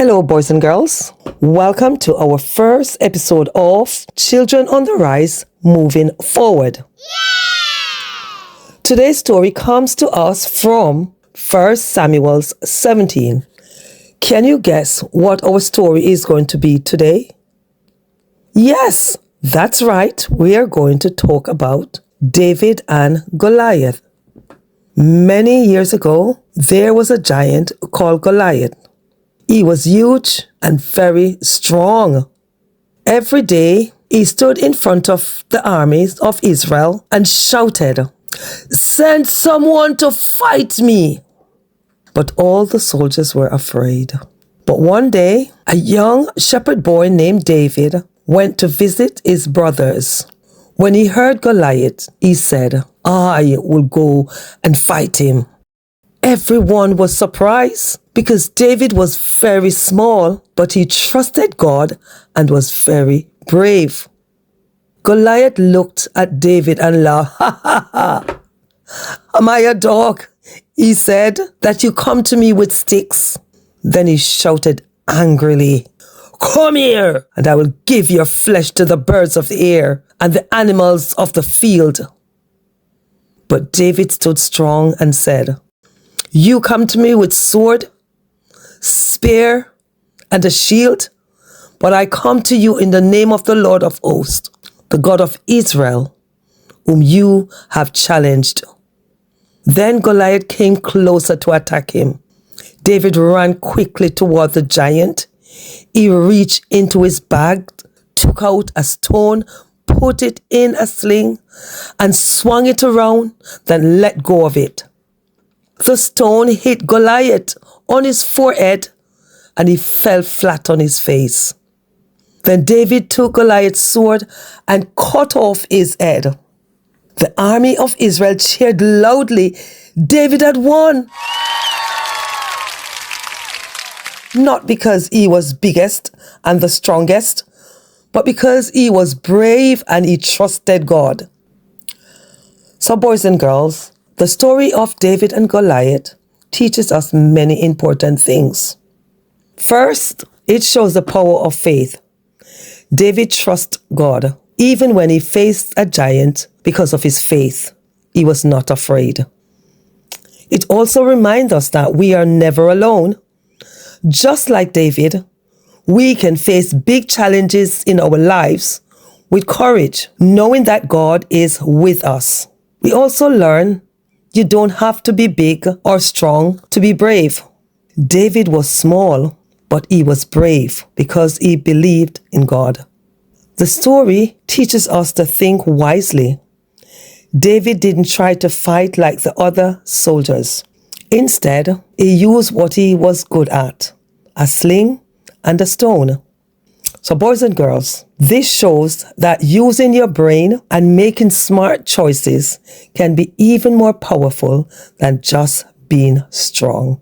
Hello, boys and girls. Welcome to our first episode of Children on the Rise, Moving Forward. Yeah! Today's story comes to us from 1 Samuel 17. Can you guess what our story is going to be today? Yes, that's right. We are going to talk about David and Goliath. Many years ago, there was a giant called Goliath. He was huge and very strong. Every day, he stood in front of the armies of Israel and shouted, "Send someone to fight me!" But all the soldiers were afraid. But one day, a young shepherd boy named David went to visit his brothers. When he heard Goliath, he said, "I will go and fight him." Everyone was surprised because David was very small, but he trusted God and was very brave. Goliath looked at David and laughed. "Ha ha ha! Am I a dog," he said, "that you come to me with sticks?" Then he shouted angrily, "Come here, and I will give your flesh to the birds of the air and the animals of the field." But David stood strong and said, "You come to me with sword, spear, and a shield, but I come to you in the name of the Lord of hosts, the God of Israel, whom you have challenged." Then Goliath came closer to attack him. David ran quickly toward the giant. He reached into his bag, took out a stone, put it in a sling, and swung it around, then let go of it. The stone hit Goliath on his forehead, and he fell flat on his face. Then David took Goliath's sword and cut off his head. The army of Israel cheered loudly. David had won. Not because he was biggest and the strongest, but because he was brave and he trusted God. So, boys and girls, the story of David and Goliath teaches us many important things. First, it shows the power of faith. David trusted God. Even when he faced a giant, because of his faith, he was not afraid. It also reminds us that we are never alone. Just like David, we can face big challenges in our lives with courage, knowing that God is with us. We also learn you don't have to be big or strong to be brave. David was small, but he was brave because he believed in God. The story teaches us to think wisely. David didn't try to fight like the other soldiers. Instead, he used what he was good at, a sling and a stone. So, boys and girls, this shows that using your brain and making smart choices can be even more powerful than just being strong.